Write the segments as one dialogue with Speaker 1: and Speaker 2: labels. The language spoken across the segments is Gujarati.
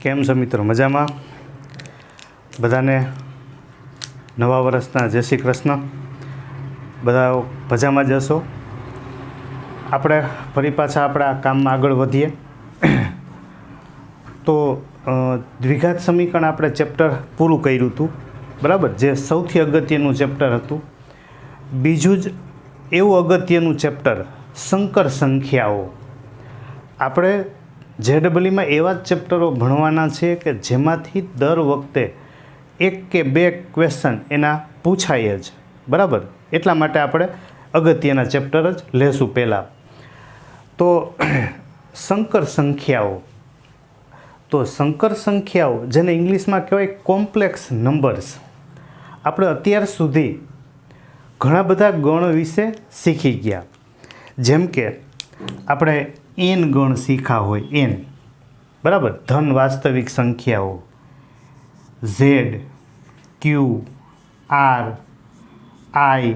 Speaker 1: કેમ છો મિત્રો? મજામાં? બધાને નવા વર્ષના જય શ્રી કૃષ્ણ. બધા મજામાં જ હશો. આપણે ફરી પાછા આપણા કામમાં આગળ વધીએ. તો દ્વિઘાત સમીકરણ આપણે ચેપ્ટર પૂરું કર્યું હતું, બરાબર, જે સૌથી અગત્યનું ચેપ્ટર હતું. બીજું જ એવું અગત્યનું ચેપ્ટર સંકર સંખ્યાઓ. આપણે JEEમાં એવા જ ચેપ્ટરો ભણવાના છે કે જેમાંથી દર વખતે એક કે બે ક્વેશ્ચન એના પૂછાય જ, બરાબર. એટલા માટે આપણે અગત્યના ચેપ્ટર જ લેશું પહેલાં. તો સંકર સંખ્યાઓ, તો સંકર સંખ્યાઓ જેને ઇંગ્લિશમાં કહેવાય કોમ્પ્લેક્સ નંબર્સ. આપણે અત્યાર સુધી ઘણા બધા ગણ વિશે શીખી ગયા. જેમ કે આપણે એન ગણ શીખા હોય, એન, બરાબર, ધન વાસ્તવિક સંખ્યાઓ, ઝેડ, ક્યુ, આર, આઈ,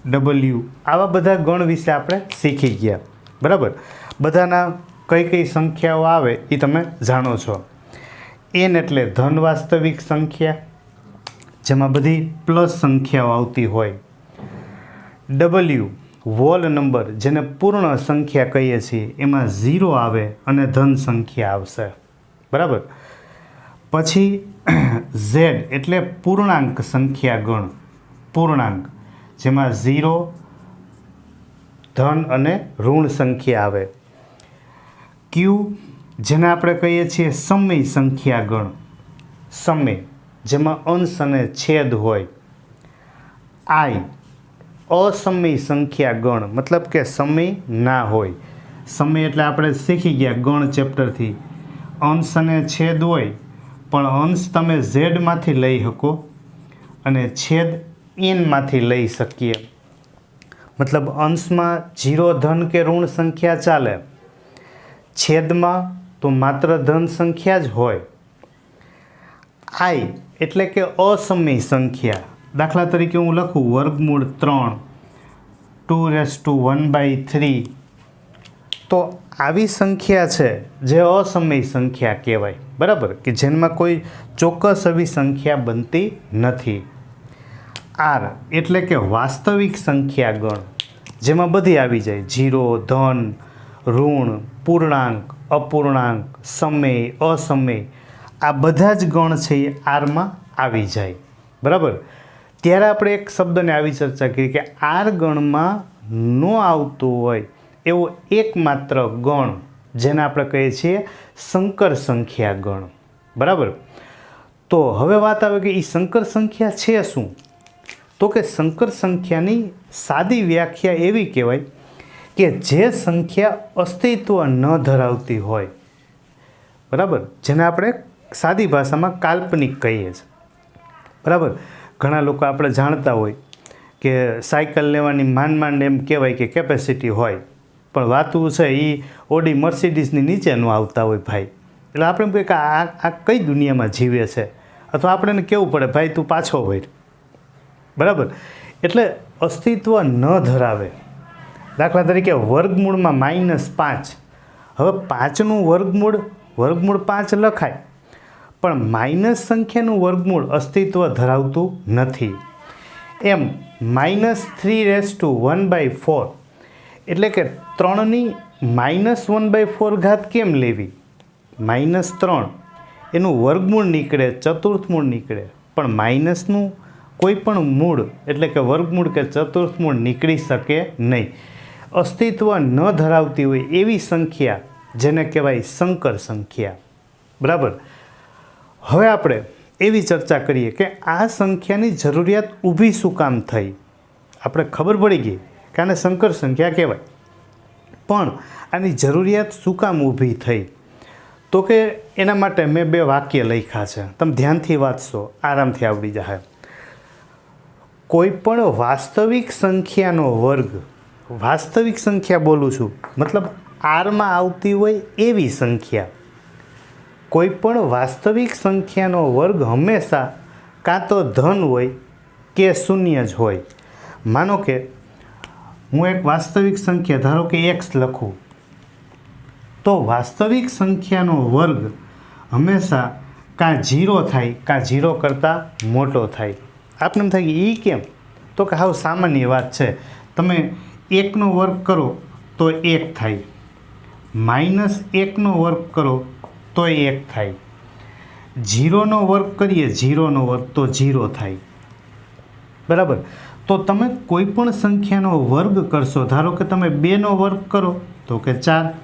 Speaker 1: ડબલ્યુ, આવા બધા ગણ વિશે આપણે શીખી ગયા, બરાબર. બધાના કઈ કઈ સંખ્યાઓ આવે એ તમે જાણો છો. એન એટલે ધન વાસ્તવિક સંખ્યા, જેમાં બધી પ્લસ સંખ્યાઓ આવતી હોય. ડબલ્યુ હોલ નંબર, જેને પૂર્ણ સંખ્યા કહીએ છીએ, એમાં 0 આવે અને ધન સંખ્યા આવશે, બરાબર. પછી ઝેડ એટલે પૂર્ણાંક સંખ્યા ગણ, પૂર્ણાંક, જેમાં 0 ધન અને ઋણ સંખ્યા આવે. ક્યુ જેને આપણે કહીએ છીએ સમય સંખ્યા ગણ, સમય, જેમાં અંશ અને છેદ હોય. આઈ અસમય સંખ્યા ગણ, મતલબ કે સમય ના હોય. સમય એટલે આપણે શીખી ગયા ગણ ચેપ્ટરથી, અંશ અને છેદ હોય, પણ અંશ તમે ઝેડમાંથી લઈ શકો અને છેદ એનમાંથી લઈ શકીએ. મતલબ અંશમાં 0 ધન કે ઋણ સંખ્યા ચાલે, છેદમાં તો માત્ર ધન સંખ્યા જ હોય. આઈ એટલે કે અસમય સંખ્યા. દાખલા તરીકે હું લખું વર્ગમૂળ 3, 2⁻⁰. તો આવી સંખ્યા છે જે અસમય સંખ્યા કહેવાય, બરાબર, કે જેમાં કોઈ ચોક્કસ એવી સંખ્યા બનતી નથી. આર એટલે કે વાસ્તવિક સંખ્યા ગણ, જેમાં બધી આવી જાય, 0 ધન, ઋણ, પૂર્ણાંક, અપૂર્ણાંક, સમય, અસમય, આ બધા જ ગણ છે એ આરમાં આવી જાય, બરાબર. ત્યારે આપણે એક શબ્દને આવી ચર્ચા કરી કે આર ગણમાં ન આવતું હોય એવો એકમાત્ર ગણ, જેને આપણે કહીએ છીએ સંકર સંખ્યા ગણ, બરાબર. તો હવે વાત આવે કે એ સંકર સંખ્યા છે શું? તો કે સંકર સંખ્યાની સાદી વ્યાખ્યા એવી કહેવાય કે જે સંખ્યા અસ્તિત્વ ન ધરાવતી હોય, બરાબર, જેને આપણે સાદી ભાષામાં કાલ્પનિક કહીએ છીએ, બરાબર. ઘણા લોકો આપણે જાણતા હોય કે સાયકલ લેવાની માંડ એમ કહેવાય કે કેપેસિટી હોય, પણ વાતું છે એ ઓડી મર્સિડીઝની નીચે ન આવતા હોય ભાઈ. એટલે આપણે કહે કે આ કઈ દુનિયામાં જીવે છે, અથવા આપણે એને કહેવું પડે ભાઈ તું પાછો હોય, બરાબર. એટલે અસ્તિત્વ ન ધરાવે. દાખલા તરીકે વર્ગમૂળમાં -5, હવે 5નું વર્ગમૂળ 5 લખાય, પણ માઇનસ સંખ્યાનું વર્ગમૂળ અસ્તિત્વ ધરાવતું નથી. એમ -3⁻⁴, એટલે કે 3ની -1/4 ઘાત કેમ લેવી? -3 એનું વર્ગમૂળ નીકળે, ચતુર્થમૂળ નીકળે, પણ માઇનસનું કોઈ પણ મૂળ એટલે કે વર્ગમૂળ કે ચતુર્થમૂળ નીકળી શકે નહીં. અસ્તિત્વ ન ધરાવતી હોય એવી સંખ્યા જેને કહેવાય સંકર સંખ્યા, બરાબર. હવે આપણે એવી ચર્ચા કરીએ કે આ સંખ્યાની જરૂરિયાત ઊભી શું કામ થઈ. આપણે ખબર પડી ગઈ કે આને સંકર સંખ્યા કહેવાય, પણ આની જરૂરિયાત શું કામ ઊભી થઈ? તો કે એના માટે મેં 2 વાક્ય લખ્યા છે, તમે ધ્યાનથી વાંચશો, આરામથી આવડી જશે. કોઈ પણ વાસ્તવિક સંખ્યાનો વર્ગ, વાસ્તવિક સંખ્યા બોલું છું, મતલબ આરમાં આવતી હોય એવી સંખ્યા, કોઈ પણ વાસ્તવિક સંખ્યાનો વર્ગ હંમેશા કાં તો ધન હોય કે શૂન્ય જ હોય. માનો કે હું એક વાસ્તવિક સંખ્યા ધારો કે x લખું, તો વાસ્તવિક સંખ્યાનો વર્ગ હંમેશા કાં 0 થાય કાં 0 કરતાં મોટો થાય. આપણે એમ થાય કે એ કેમ? તો કે હાવ સામાન્ય વાત છે. તમે 1નો વર્ગ કરો તો 1 થાય, -1નો વર્ગ કરો તો 1 થાય, 0નો વર્ગ કરીએ 0નો વર્ગ તો 0 થાય. બરાબર. તો તમે કોઈ પણ સંખ્યાનો વર્ગ કરશો, ધારો કે તમે 2નો વર્ગ કરો તો કે 4,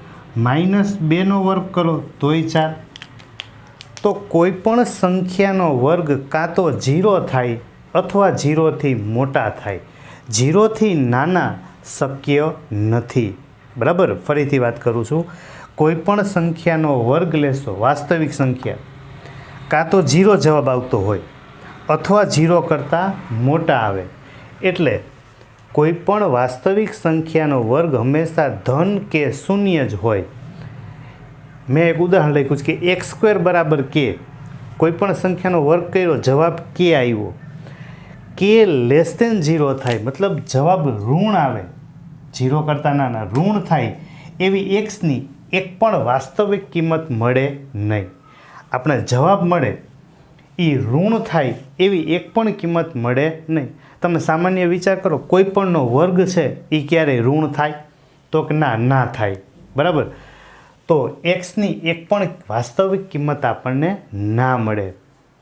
Speaker 1: -2નો વર્ગ કરો તોય 4. તો કોઈ પણ સંખ્યાનો વર્ગ કાં તો 0 થાય અથવા 0થી મોટા થાય. 0થી નાના શક્ય નથી. બરાબર. ફરીથી વાત કરું છું. કોઈ પણ સંખ્યાનો વર્ગ લેશો, વાસ્તવિક સંખ્યા, કાં તો 0 જવાબ આવતો હોય અથવા 0 કરતાં મોટા આવે. એટલે કોઈ પણ વાસ્તવિક સંખ્યાનો વર્ગ હંમેશા ધન કે શૂન્ય જ હોય. મેં એક ઉદાહરણ લખ્યું છે કે x² બરાબર k. કોઈ પણ સંખ્યાનો વર્ગ કર્યો, જવાબ k આવ્યો. k લેસ દેન 0 થાય, મતલબ જવાબ ઋણ આવે, 0 કરતાં નાના ઋણ થાય એવી એક્સની એક પણ વાસ્તવિક કિંમત મળે નહીં. આપણે જવાબ મળે એ ઋણ થાય એવી એક પણ કિંમત મળે નહીં. તમે સામાન્ય વિચાર કરો, કોઈ પણનો વર્ગ છે એ ક્યારેય ઋણ થાય? તો કે ના થાય. બરાબર. તો એક્સની એક પણ વાસ્તવિક કિંમત આપણને ના મળે.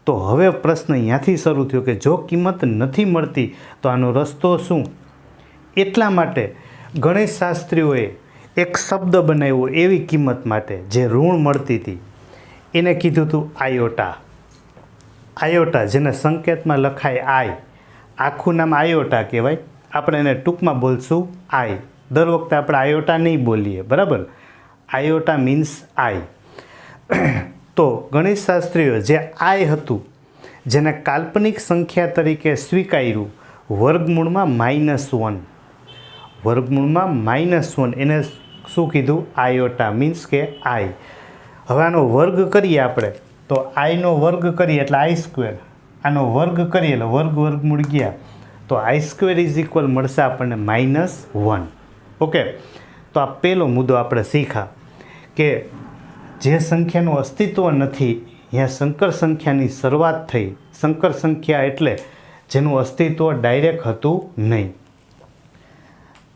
Speaker 1: તો હવે પ્રશ્ન અહીંયાથી શરૂ થયો કે જો કિંમત નથી મળતી તો આનો રસ્તો શું? એટલા માટે ગણિતશાસ્ત્રીઓએ એક શબ્દ બનાવ્યો એવી કિંમત માટે જે ઋણ મળતી હતી. એને કીધું હતું આયોટા. આયોટા, જેને સંકેતમાં લખાય આઈ, આખું નામ આયોટા કહેવાય. આપણે એને ટૂંકમાં બોલશું આઈ. દર વખતે આપણે આયોટા નહીં બોલીએ. બરાબર. આયોટા મીન્સ આઈ. તો ગણિતશાસ્ત્રીઓ જે આઈ હતું, જેને કાલ્પનિક સંખ્યા તરીકે સ્વીકાર્યું, વર્ગમૂળમાં -1, વર્ગમૂળમાં -1, એને શું કીધું? આયોટા મીન્સ કે આઈ. હવે આનો વર્ગ કરીએ આપણે તો આઈનો વર્ગ કરીએ એટલે i². આનો વર્ગ કરીએ એટલે વર્ગમૂળ ગયા તો i² મળશે આપણને -1. ઓકે. તો આ પહેલો મુદ્દો આપણે શીખા કે જે સંખ્યાનું અસ્તિત્વ નથી ત્યાં સંકર સંખ્યાની શરૂઆત થઈ. સંકર સંખ્યા એટલે જેનું અસ્તિત્વ ડાયરેક્ટ હતું નહીં.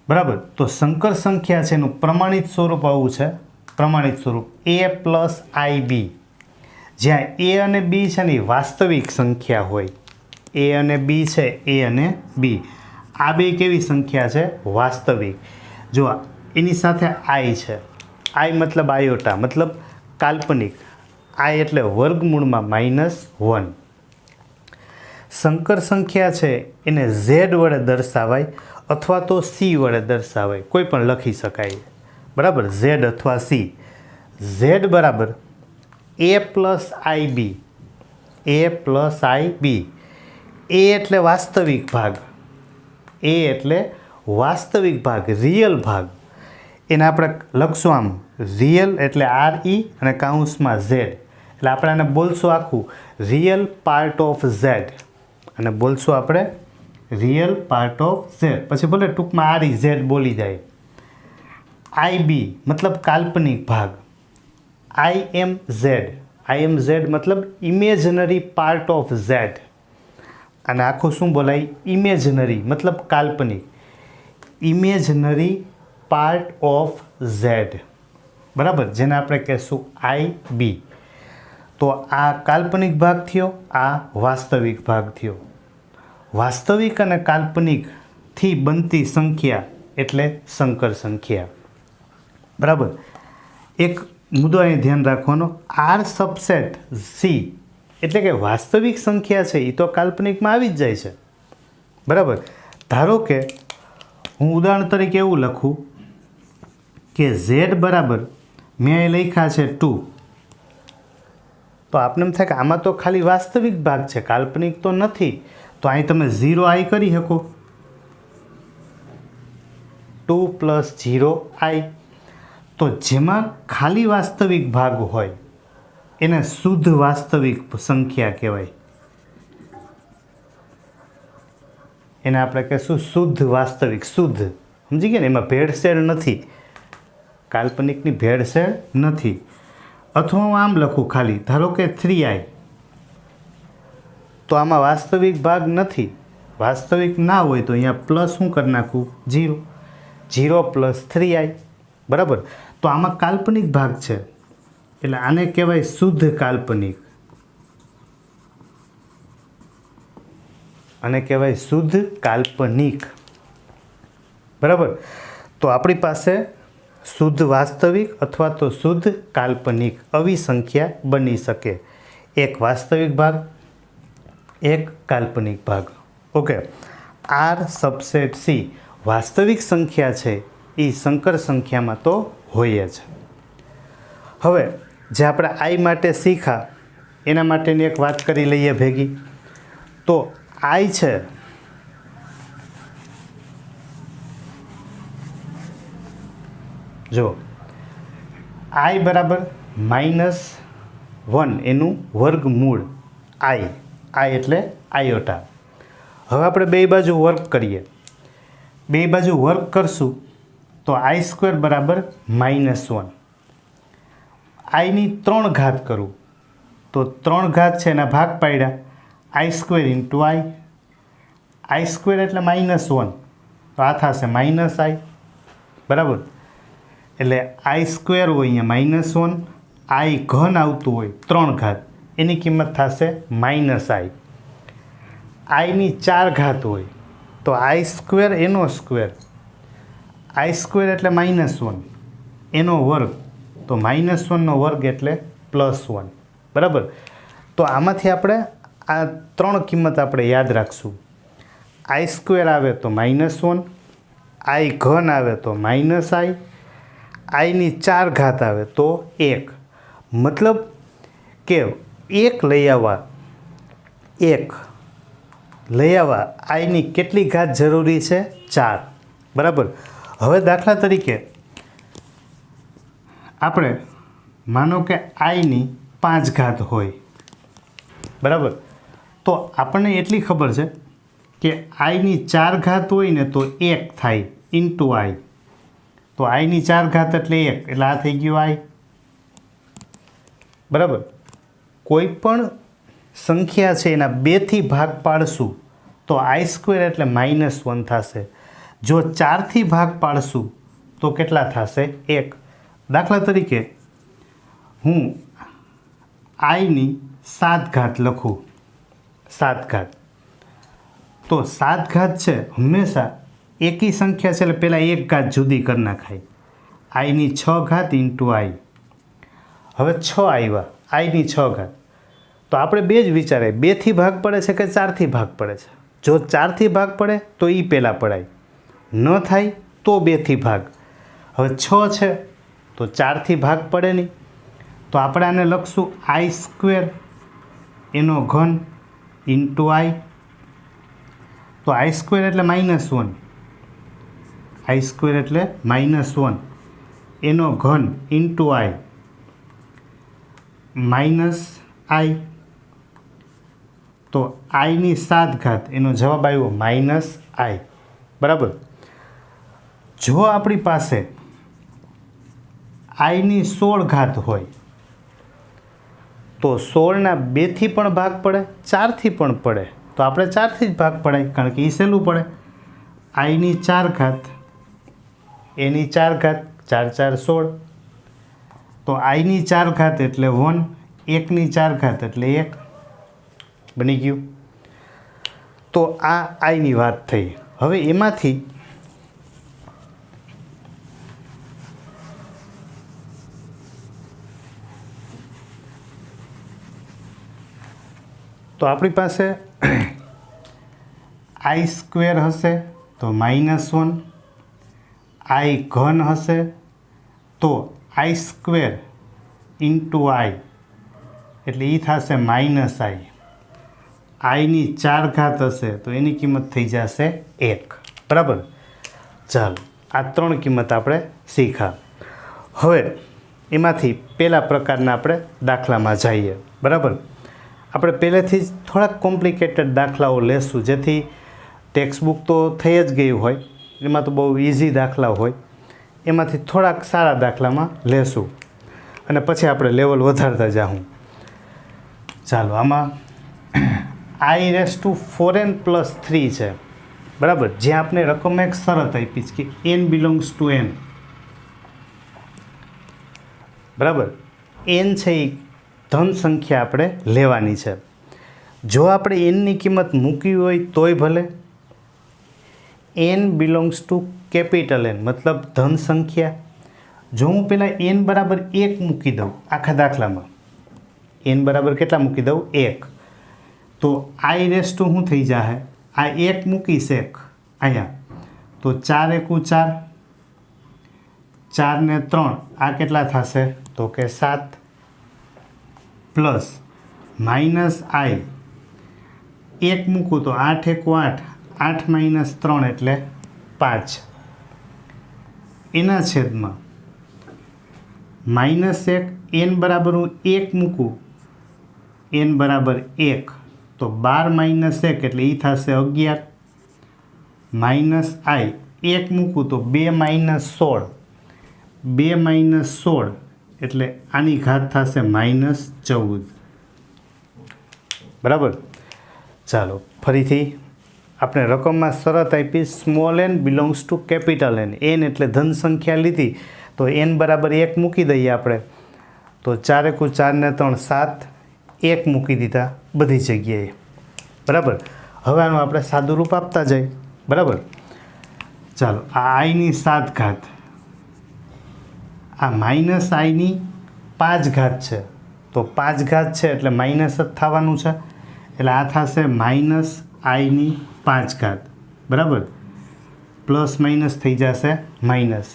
Speaker 1: બરાબર. તો સંકર સંખ્યા છે એનું પ્રમાણિત સ્વરૂપ આવું છે. પ્રમાણિત સ્વરૂપ a + ib, જ્યાં a અને b છે ને વાસ્તવિક સંખ્યા હોય. a અને b છે, a અને b આ બે કેવી સંખ્યા છે? વાસ્તવિક. જો એની સાથે i છે. i મતલબ આયોટા, મતલબ કાલ્પનિક. i એટલે વર્ગમૂળમાં -1. સંકર સંખ્યા છે એને z વડે દર્શાવાય અથવા તો c વડે દર્શાવાય, કોઈ પણ લખી શકાય. બરાબર. z અથવા c. z બરાબર a + ib. a + ib. a એટલે વાસ્તવિક ભાગ. a એટલે વાસ્તવિક ભાગ, રિયલ ભાગ. એને આપણે લખશું આમ, રિયલ એટલે RE અને કાઉન્સમાં z. એટલે આપણે આને બોલશું આખું રિયલ પાર્ટ ઓફ z, અને બોલશું આપણે રિયલ પાર્ટ ઓફ z. પછી ભલે ટૂંકમાં REZ બોલી જાય. IB મતલબ કાલ્પનિક ભાગ. IMZ મતલબ ઇમેજનરી પાર્ટ ઓફ z. અને આખું શું બોલાય? ઇમેજનરી મતલબ કાલ્પનિક. Imaginary part of z. બરાબર. જેને આપણે કહેશું IB. તો આ કાલ્પનિક ભાગ થયો, આ વાસ્તવિક ભાગ થયો. વાસ્તવિક અને કાલ્પનિકથી બનતી સંખ્યા એટલે સંકર સંખ્યા. બરાબર. એક મુદ્દો અહીં ધ્યાન રાખવાનો, R સબસેટ C એટલે કે વાસ્તવિક સંખ્યા છે એ તો કાલ્પનિકમાં આવી જ જાય છે. બરાબર. ધારો કે હું ઉદાહરણ તરીકે એવું લખું કે z બરાબર મેં અહીં લખ્યા છે 2. તો આપણે એમ થાય કે આમાં તો ખાલી વાસ્તવિક ભાગ છે, કાલ્પનિક તો નથી. તો અહીં તમે 0i કરી શકો. 2 + 0i. તો જેમાં ખાલી વાસ્તવિક ભાગ હોય એને શુદ્ધ વાસ્તવિક સંખ્યા કહેવાય. એને આપણે કહીશું શુદ્ધ વાસ્તવિક. શુદ્ધ, સમજી ગયા ને? એમાં ભેળસેળ નથી, કાલ્પનિકની ભેળસેળ નથી. અથવા હું આમ લખું ખાલી, ધારો કે 3i, તો આમાં વાસ્તવિક ભાગ નથી. વાસ્તવિક ના હોય તો અહીંયા પ્લસ શું કરી નાખું? 0. 0 + 3i, બરાબર. તો આમાં કાલ્પનિક ભાગ છે, એટલે આને કહેવાય શુદ્ધ કાલ્પનિક. આને કહેવાય શુદ્ધ કાલ્પનિક, બરાબર. તો આપણી પાસે શુદ્ધ વાસ્તવિક અથવા તો શુદ્ધ કાલ્પનિક આવી સંખ્યા બની શકે. એક વાસ્તવિક ભાગ, એક કાલ્પનિક ભાગ. ઓકે. R સબસેટ C વાસ્તવિક સંખ્યા છે, એ સંકર સંખ્યામાં તો હોય જ. હવે જે આપણે I માટે શીખ્યા એના માટેની એક વાત કરી લઈએ ભેગી. તો I છે જો I બરાબર -1 એનું વર્ગમૂળ I એટલે આયોટા. હવે આપણે બે બાજુ વર્ક કરીએ. બે બાજુ વર્ક કરશું તો I² બરાબર -1. I ની 3 ઘાત કરું તો 3 ઘાત છે એના ભાગ પાડ્યા, I² × I. I² એટલે -1, તો આ થશે -I, બરાબર. એટલે I² હોય અહીંયા -1, I ઘન આવતું હોય 3 ઘાત, એની કિંમત થશે -I. I ની 4 ઘાત હોય તો I² એનો સ્ક્વેર, I² એટલે -1 એનો વર્ગ, તો -1 નો વર્ગ એટલે +1, બરાબર. તો આમાંથી આપણે આ 3 કિંમત આપણે યાદ રાખશું. I² આવે તો -1, I ઘન આવે તો -I, I ની 4 ઘાત આવે તો 1. મતલબ કે 1 લઈ આવવા I ની કેટલી ઘાત જરૂરી છે? 4, બરાબર. હવે દાખલા તરીકે આપણે માનો કે I ની 5 ઘાત હોય, બરાબર. તો આપણને એટલી ખબર છે કે I ની 4 ઘાત હોય ને તો 1 થાય × I. તો I ની 4 ઘાત એટલે 1, એટલે આ થઈ ગયું I, બરાબર. કોઈ પણ સંખ્યા છે એના 2 થી ભાગ પાડશું તો I² એટલે -1 થશે. જો 4 થી ભાગ પાડશું તો કેટલા થશે? 1. દાખલા તરીકે હું I ની 7 ઘાત લખું, 7 ઘાત. તો 7 ઘાત છે હંમેશા એકી સંખ્યા છે એટલે પહેલાં 1 ઘાત જુદી કરી નાખાય. I ની 6 ઘાત × I. હવે 6 આવ્યા, I ની 6 ઘાત. તો આપણે બે જ વિચારે, 2 થી ભાગ પડે છે કે 4 થી ભાગ પડે છે? જો 4 થી ભાગ પડે તો એ પહેલાં પડાય, ન થાય તો 2 થી ભાગ. હવે 6 છે તો 4 થી ભાગ પડે નહીં, તો આપણે આને લખશું I² એનો ઘન × I. તો I² એટલે -1, I² એટલે -1 એનો ઘન × I. તો I ની 7 ઘાત એનો જવાબ આવ્યો -I, બરાબર. જો આપણી પાસે I ની 16 ઘાત હોય તો 16ના 2 થી પણ ભાગ પડે, 4 થી પણ પડે, તો આપણે 4 થી જ ભાગ પડાય, કારણ કે એ સહેલું પડે. I ની 4 ઘાત એની 4 ઘાત, 4 × 4 = 16. તો I ની 4 ઘાત એટલે 1, 1 ની 4 ઘાત એટલે 1, બની ગયું. તો આ I ની વાત થઈ. હવે એમાંથી તો આપણી પાસે I² હશે તો -1, I ઘન હશે તો I² × I એટલે એ થશે -I. I ની 4 ઘાત હશે તો એની કિંમત થઈ જશે 1, બરાબર. ચાલો, આ 3 કિંમત આપણે શીખ્યા. હવે એમાંથી પહેલા પ્રકારના આપણે દાખલામાં જઈએ, બરાબર. આપણે પહેલેથી જ થોડાક કોમ્પ્લિકેટેડ દાખલાઓ લેશું, જેથી ટેક્સ્ટબુક તો થઈ જ ગયું હોય, એમાં તો બહુ ઇઝી દાખલા હોય, એમાંથી થોડાક સારા દાખલામાં લેશું. અને પછી આપણે લેવલ વધારતા જાઉં. ચાલો, આમાં i⁴n+3 છે, બરાબર. જ્યાં આપણે રકમ એક શરત આપી છે કે n બિલોંગ્સ ટુ n, બરાબર. n છે એ ધન સંખ્યા આપણે લેવાની છે. જો આપણે nની કિંમત મૂકી હોય તોય ભલે, n belongs to capital N મતલબ ધન સંખ્યા. જો હું પહેલાં n બરાબર 1 મૂકી દઉં આખા દાખલામાં, n બરાબર કેટલા મૂકી દઉં? 1. તો i શું થઈ જાય? આ 1 મૂકીશ એક અહીંયા, તો 4 × 4, 4 ને 3, આ કેટલા થશે? તો કે 7, પ્લસ માઇનસ i 1 મૂકું તો 8 × 8, 8 - 3 એટલે 5, એના છેદમાં -1, n બરાબર હું 1 મૂકું, n બરાબર 1, તો 12 - 1 એટલે એ થશે 11, માઇનસ i 1 મૂકું તો 2 - 16, 2 - 16 એટલે આની ઘાત થશે -14, બરાબર. ચાલો, ફરીથી આપણે રકમમાં શરત આપી small n belongs to capital N. n એટલે ધન સંખ્યા લીધી તો n બરાબર 1 મૂકી દઈએ આપણે, તો 4 × 4 ને 3 7, 1 મૂકી દીધા બધી જગ્યાએ, બરાબર. હવે આનું આપણે સાદું રૂપ આપતા જઈએ, બરાબર. ચાલો, આ i⁴ આ માઇનસ i⁵ છે, તો 5 છે એટલે માઇનસ જ થવાનું છે, એટલે આ થશે -i⁵, બરાબર. પ્લસ માઇનસ થઈ જશે માઇનસ.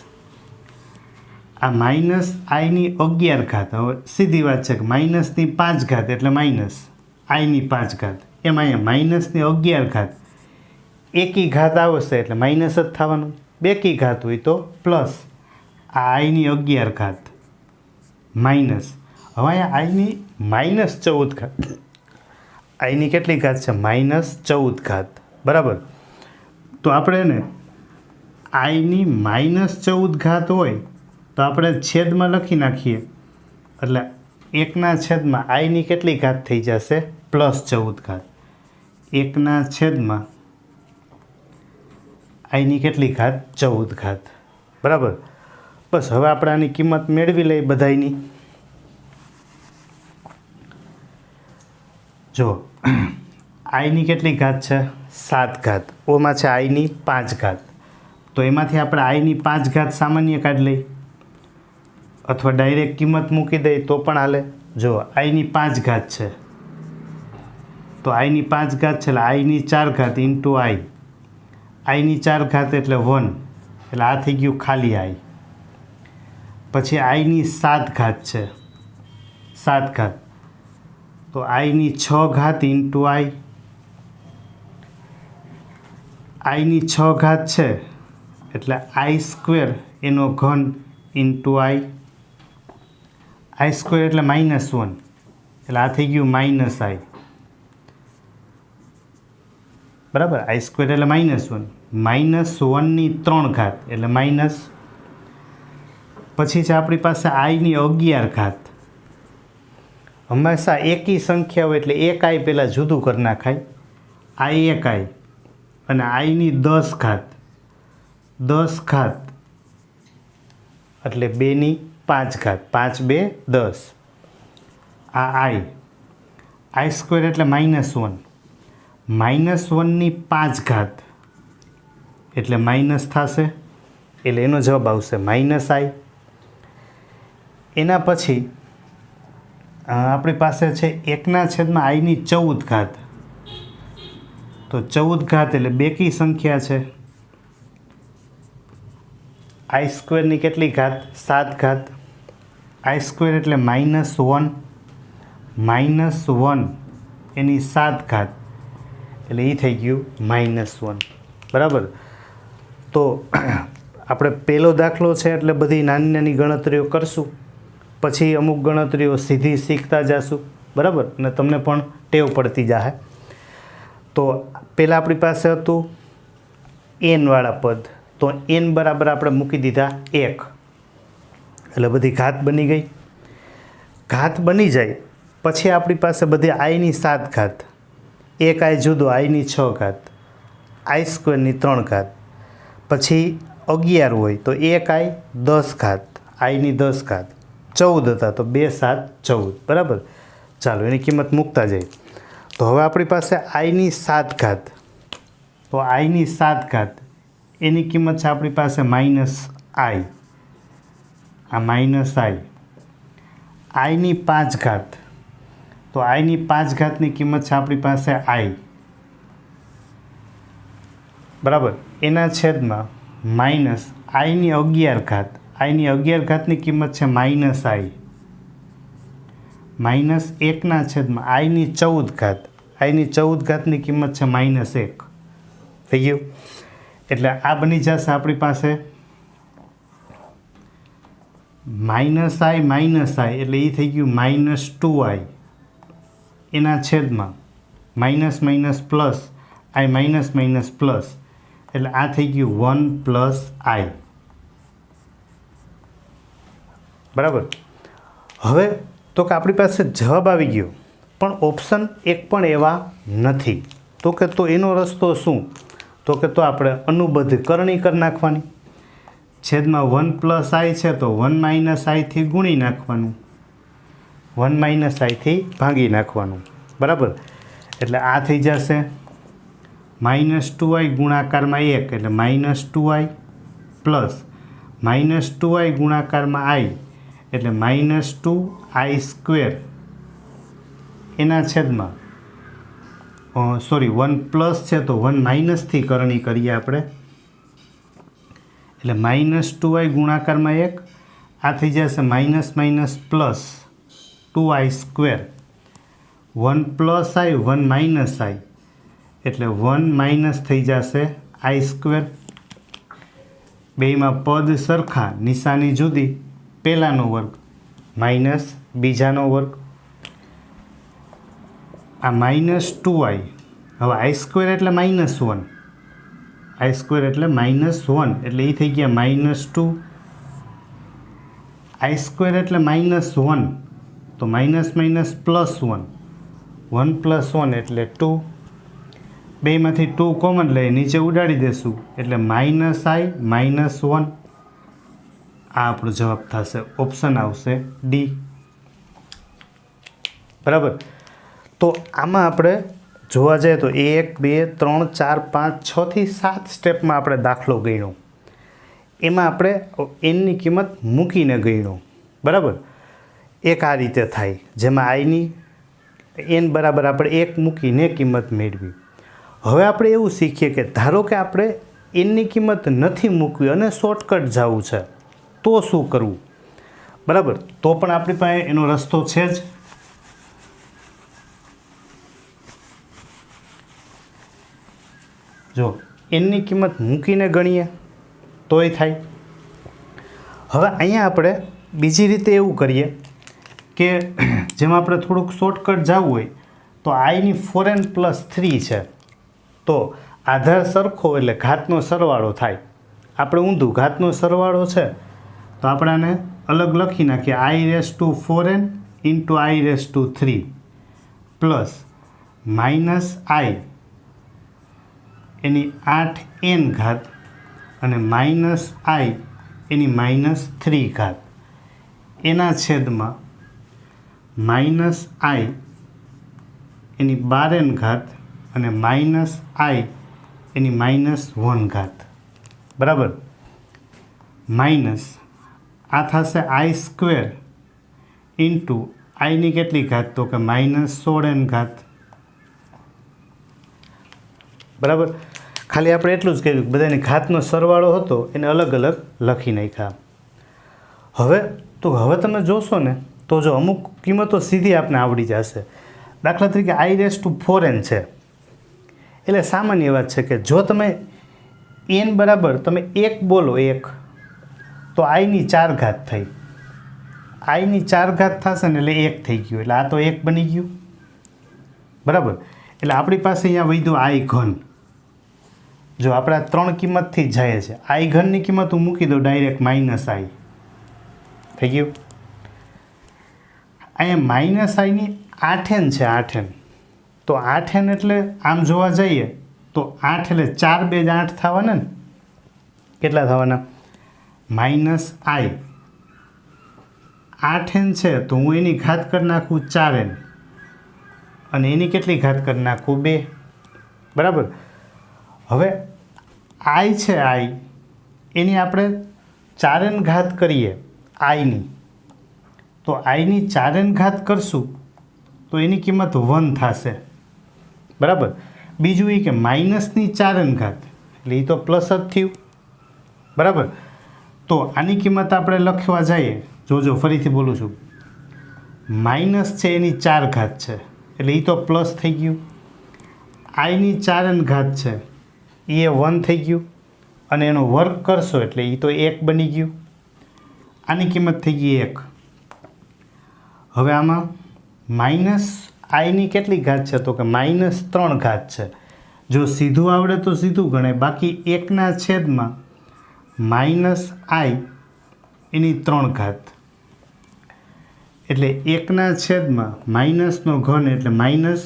Speaker 1: આ -i⁴, હવે સીધી વાત છે કે -5 એટલે માઇનસ i⁵, એમ અહીંયા -11, એકી ઘાત આવશે એટલે માઇનસ જ થવાનું, બેકી ઘાત હોય તો પ્લસ. આ i⁴ માઇનસ, હવે અહીંયા i⁻14, આઈની કેટલી ઘાત છે? -14, બરાબર. તો આપણે ને i⁻14 હોય તો આપણે છેદમાં લખી નાખીએ, એટલે 1/, આઈની કેટલી ઘાત થઈ જશે? +14, 1/, આઈની કેટલી ઘાત? 14, બરાબર. બસ હવે આપણે આની કિંમત મેળવી લઈએ બધાની. જો આઈની કેટલી ઘાત છે? 7, ઓમાં છે i⁵, તો એમાંથી આપણે i⁵ સામાન્ય કાઢી લઈએ, અથવા ડાયરેક્ટ કિંમત મૂકી દઈએ તો પણ હાલે. જો i⁵ છે, તો i⁵ છે એટલે i⁴ × i, એટલે 1, એટલે આ થઈ ગયું ખાલી i. પછી i⁷ છે, 7, તો i⁶ × i, i⁶ છે એટલે i² એનો ઘન × i, i² એટલે -1, એટલે આ થઈ ગયું -i, બરાબર. i² એટલે -1, -1/3 એટલે માઇનસ. પછી છે આપણી પાસે i⁻11, હંમેશા એકી સંખ્યા હોય એટલે એક i પહેલાં જુદું કરી નાખાય, i1 અને i⁻10, 10 એટલે 2/5, 5 × 2 = 10. આ i² એટલે -1, -1/5 એટલે માઇનસ થશે, એટલે એનો જવાબ આવશે -i. એના પછી આપણી પાસે છે 1/i⁴, તો 14 એટલે બેકી સંખ્યા છે, i² ની કેટલી ઘાત? 7, i² એટલે -1, એની 7, એટલે એ થઈ ગયું -1, બરાબર. તો આપણે પહેલો દાખલો છે એટલે બધી નાની નાની ગણતરીઓ કરશું, પછી અમુક ગણતરીઓ સીધી શીખતા જશું, બરાબર, અને તમને પણ ટેવ પડતી જશે. તો પહેલાં આપણી પાસે હતું n વાળા પદ, તો n બરાબર આપણે મૂકી દીધા 1, એટલે બધી ઘાત બની ગઈ. ઘાત બની જાય પછી આપણી પાસે બધી આઈની 7 ઘાત, એક આઈ જુદો આઈની 6 ઘાત, આઈ સ્ક્વેરની 3 ઘાત, પછી 11 હોય તો એક આઈ 10 ઘાત, આઈની 10 ઘાત, 14 હતા તો 2 7 14, બરાબર. ચાલો એની કિંમત મૂકતા જાય તો હવે આપણી પાસે આઈની 7 ઘાત, તો આઈની 7 ઘાત એની કિંમત છે આપણી પાસે માઇનસ આઈ, આ માઇનસ આઈ. આઈની 5 ઘાત, તો આઈની 5 ઘાતની કિંમત છે આપણી પાસે આઈ, બરાબર. એના છેદમાં માઇનસ આઈની 11 ઘાત, આઈની 11 ઘાતની કિંમત છે માઇનસ આઈ, માઇનસ 1ના છેદમાં આઈની 14 ઘાત, આઈની 14 ઘાતની કિંમત છે માઇનસ 1. થઈ ગયું. એટલે આ બની જશે આપણી પાસે માઇનસ આઈ એટલે એ થઈ ગયું માઇનસ 2i, એના છેદમાં માઇનસ માઇનસ પ્લસ આઈ માઇનસ માઇનસ પ્લસ એટલે આ થઈ ગયું 1 પ્લસ આઈ, બરાબર. હવે તો કે આપણી પાસે જવાબ આવી ગયો પણ ઓપ્શન એક પણ એવા નથી. તો કે તો એનો રસ્તો શું? તો કે તો આપણે અનુબદ્ધ કરણી કરી નાખવાની. છેદમાં 1 પ્લસ આઈ છે તો 1 માઇનસ આઈથી ગુણી નાખવાનું, 1 માઇનસ આઈથી ભાંગી નાખવાનું, બરાબર. એટલે આ થઈ જશે માઇનસ 2i ગુણાકારમાં 1 એટલે minus 2i plus minus 2i ગુણાકારમાં આઈ એટલે માઇનસ 2i સ્ક્વેર, એના છેદમાં 1 પ્લસ છે તો 1 માઇનસથી કરણી કરીએ આપણે એટલે માઇનસ 2i ગુણાકારમાં 1, આ થઈ જશે minus minus plus 2i square, 1 plus I 1 minus I એટલે 1 માઇનસ થઈ જશે આઈ સ્ક્વેર. બેયમાં પદ સરખા, નિશાની જુદી, પહેલાનો વર્ગ માઇનસ બીજાનો વર્ગ. આ માઇનસ 2i, હવે આઈ સ્ક્વેર એટલે માઇનસ 1, આઈ સ્ક્વેર એટલે માઇનસ 1 એટલે એ થઈ ગયા માઇનસ 2, આઈ સ્ક્વેર એટલે માઇનસ 1 તો માઇનસ માઇનસ પ્લસ 1, 1 પ્લસ 1 એટલે 2, બેમાંથી 2 કોમન લઈ નીચે ઉડાડી દેશું એટલે માઇનસ આઈ માઇનસ 1. આ આપણો જવાબ થશે, ઓપ્શન આવશે ડી, બરાબર. તો આમાં આપણે જોવા જઈએ તો 1 2 3 4 5 6 થી 7 સ્ટેપમાં આપણે દાખલો ગણ્યો. એમાં આપણે એનની કિંમત મૂકીને ગણ્યો, બરાબર. એક આ રીતે થાય જેમાં આઈની એન બરાબર આપણે 1 મૂકીને કિંમત મેળવી. હવે આપણે એવું શીખીએ કે ધારો કે આપણે એનની કિંમત નથી મૂકવી અને શોર્ટકટ જવું છે તો શું કરવું, બરાબર. તો પણ આપણી પાસે એનો રસ્તો છે જ. જો એનની કિંમત મૂકીને ગણીએ તોય થાય. હવે અહીંયા આપણે બીજી રીતે એવું કરીએ કે જેમાં આપણે થોડુંક શોર્ટકટ જવું હોય તો આઈની 4n પ્લસ 3 છે તો આધાર સરખો એટલે ઘાતનો સરવાળો થાય. આપણે ઊંધું ઘાતનો સરવાળો છે તો આપણે આને અલગ લખી નાખીએ i⁴n into i⁵ plus minus I એની 8n ઘાત અને માઇનસ આઈ એની -3 ઘાત, એના છેદમાં માઇનસ આઈ એની 12n ઘાત અને માઇનસ આઈ એની -1 ઘાત, બરાબર. માઇનસ આ થશે આઈ સ્ક્વેર ઇન્ટુ આઈની કેટલી ઘાત તો કે -16n ઘાત, બરાબર. ખાલી આપણે એટલું જ કર્યું બધાની ઘાતનો સરવાળો હતો એને અલગ અલગ લખી નાખ્યા. હવે તમે જોશો ને તો જો અમુક કિંમતો સીધી આપને આવડી જશે. દાખલા તરીકે i⁴n છે એટલે સામાન્ય વાત છે કે જો તમે n બરાબર તમે 1 બોલો 1 તો આઈની 4 ઘાત થઈ, આઈની 4 ઘાત થશે ને એટલે 1 થઈ ગયું એટલે આ તો 1 બની ગયું, બરાબર. એટલે આપણી પાસે અહીંયા વધ્યું આઈ ઘન. જો આપણે આ 3 કિંમતથી જ જાય છે, આઈ ઘનની કિંમત હું મૂકી દઉં ડાયરેક્ટ -i થઈ ગયું. અહીંયા માઇનસ આઈની 8n છે 8n, તો 8n એટલે આમ જોવા જઈએ તો 8 એટલે 4 2 8 થવાના ને, કેટલા થવાના? માઇનસ આઈ 8n છે તો હું એની ઘાત કરી નાખું 4n અને એની કેટલી ઘાત કરી નાખું 2, બરાબર. હવે આઈ છે આઈ, એની આપણે 4n ઘાત કરીએ આઈની, તો આઈની 4n ઘાત કરશું તો એની કિંમત 1 થશે, બરાબર. બીજું એ કે માઇનસની 4n ઘાત એટલે એ તો પ્લસ જ થયું, બરાબર. તો આની કિંમત આપણે લખવા જઈએ, જોજો ફરીથી બોલું છું, માઇનસ છે એની 4 ઘાત છે એટલે એ તો પ્લસ થઈ ગયું, આઈની 4n ઘાત છે એ 1 થઈ ગયું અને એનો વર્ગ કરશો એટલે એ તો 1 બની ગયું, આની કિંમત થઈ ગઈ 1. હવે આમાં માઇનસ આઈની કેટલી ઘાત છે? તો કે માઇનસ 3 ઘાત છે. જો સીધું આવડે તો સીધું ગણાય, બાકી 1ના છેદમાં માઇનસ આઈ એની 3 ઘાત એટલે 1ના છેદમાં માઇનસનો ઘન એટલે માઇનસ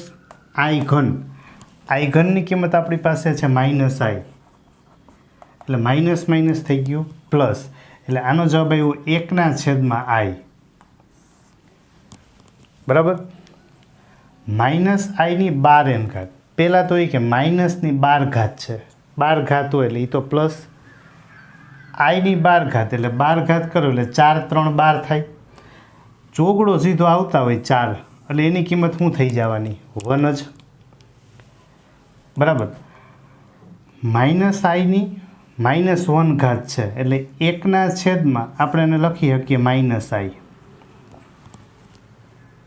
Speaker 1: આઈ ઘન. આઈ ઘનની કિંમત આપણી પાસે છે માઇનસ આઈ એટલે માઇનસ માઇનસ થઈ ગયું પ્લસ, એટલે આનો જવાબ આવ્યો 1ના છેદમાં આઈ, બરાબર. માઇનસ આઈની 12n ઘાત, પહેલાં તો એ કે માઇનસની 12 ઘાત છે, 12 ઘાત હોય એટલે એ તો પ્લસ, આઈની 12 ઘાત એટલે 12 ઘાત કરો એટલે 4 3 12 થાય, ચોગડો સીધો આવતા હોય 4 એટલે એની કિંમત શું થઈ જવાની? 1 જ, બરાબર. માઇનસ આઈની -1 ઘાત છે એટલે 1ના છેદમાં આપણે એને લખી શકીએ માઇનસ આઈ,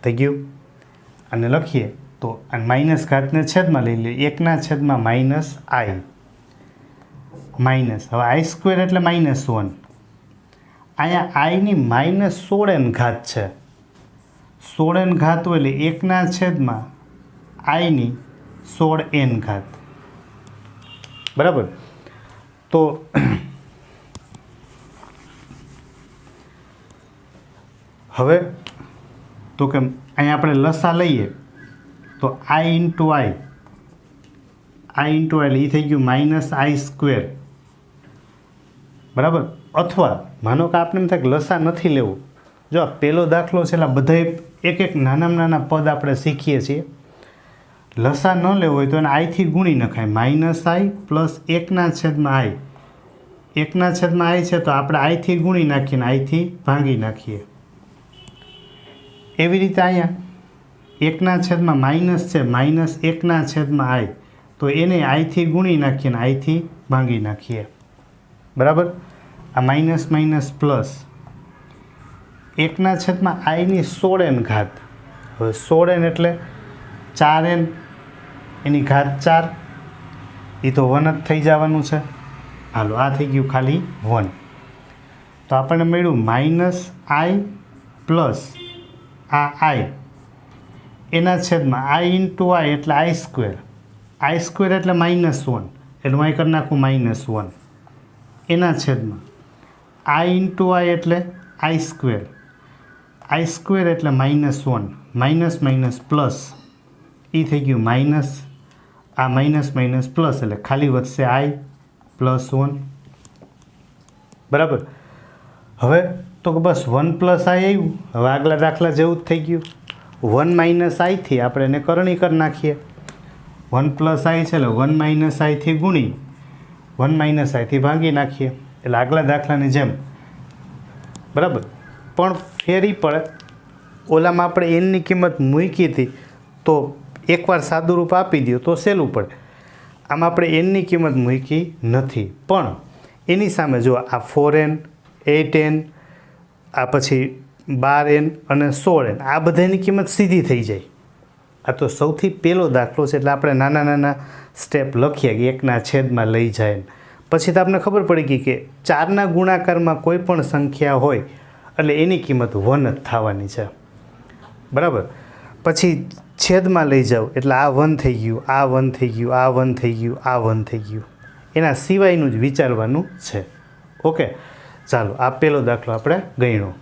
Speaker 1: થઈ ગયું. અને લખીએ તો માઇનસ ઘાતને છેદમાં લઈ લઈએ, 1ના છેદમાં માઇનસ આઈ માઇનસ, હવે આઈ સ્ક્વેર એટલે -1, અહીંયા આઈની -16n ઘાત છે, 16n ઘાત હોય એટલે 1ના છેદમાં આઈની 16n ઘાત, બરાબર. તો હવે તો કે અહીંયા આપણે લસા લઈએ તો આઈ ઇન્ટુ આઈ એટલે એ થઈ ગયું માઇનસ આઈ સ્ક્વેર, બરાબર. અથવા માનો કે આપણે એમ થાય કે લસા નથી લેવું, જો આ પહેલો દાખલો છે એટલે બધા એક એક નાનામાં નાના પદ આપણે શીખીએ છીએ, લસા ન લેવો હોય તો એને આઈથી ગુણી નખાય, માઇનસ આઈ પ્લસ 1ના છેદમાં આઈ, 1ના છેદમાં આઈ છે તો આપણે આઈથી ગુણી નાખીને આઈથી ભાંગી નાખીએ. એવી રીતે અહીંયા 1ના છેદમાં માઇનસ છે, માઇનસ 1ના છેદમાં આઈ, તો એને આઈથી ગુણી નાખીને આઈથી ભાંગી નાખીએ, બરાબર. આ માઇનસ માઇનસ પ્લસ 1ના છેદમાં આઈની 16n ઘાત, હવે 16n એટલે 4n એની ઘાત 4, એ તો 1 જ થઈ જવાનું છે. હાલો આ થઈ ગયું ખાલી 1, તો આપણને મળ્યું માઇનસ આઈ પ્લસ આ આઈ એના છેદમાં આઈ ઇન્ટુ આઈ એટલે આઈ સ્ક્વેર એટલે -1 એટલે હું અહીં કરી નાખું -1 એના છેદમાં આઈ ઇન્ટુ આઈ એટલે આઈ સ્ક્વેર એટલે -1 માઇનસ માઇનસ પ્લસ, એ થઈ ગયું માઇનસ, આ માઇનસ માઇનસ પ્લસ એટલે ખાલી વધશે આઈ +1, બરાબર. હવે તો બસ 1 + આઈ આવ્યું. હવે આગલા દાખલા જેવું જ થઈ ગયું, 1 - આઈથી આપણે એને કરણી કરી નાખીએ, 1 + આઈ છે એટલે 1 - આઈથી ગુણી 1 - આઈથી ભાંગી નાખીએ, એટલે આગલા દાખલાની જેમ, બરાબર. પણ ફેરી પડે, ઓલામાં આપણે એનની કિંમત મૂકી હતી તો એકવાર સાદું રૂપ આપી દો તો સહેલું પડે, આમાં આપણે એનની કિંમત મૂકી નથી, પણ એની સામે જો આ 4n 8n આ પછી 12n અને 16n આ બધાની કિંમત સીધી થઈ જાય. આ તો સૌથી પહેલો દાખલો છે એટલે આપણે નાના નાના સ્ટેપ લખીએ કે 1ના છેદમાં લઈ જાય, પછી તો આપણે ખબર પડી ગઈ કે 4ના ગુણાકારમાં કોઈ પણ સંખ્યા હોય એટલે એની કિંમત 1 જ થવાની છે, બરાબર. પછી છેદમાં લઈ જાઓ એટલે આ 1 થઈ ગયું, આ 1 થઈ ગયું, આ 1 થઈ ગયું, આ 1 થઈ ગયું, એના સિવાયનું જ વિચારવાનું છે. ઓકે, ચાલો આ પહેલો દાખલો આપણે ગણ્યો.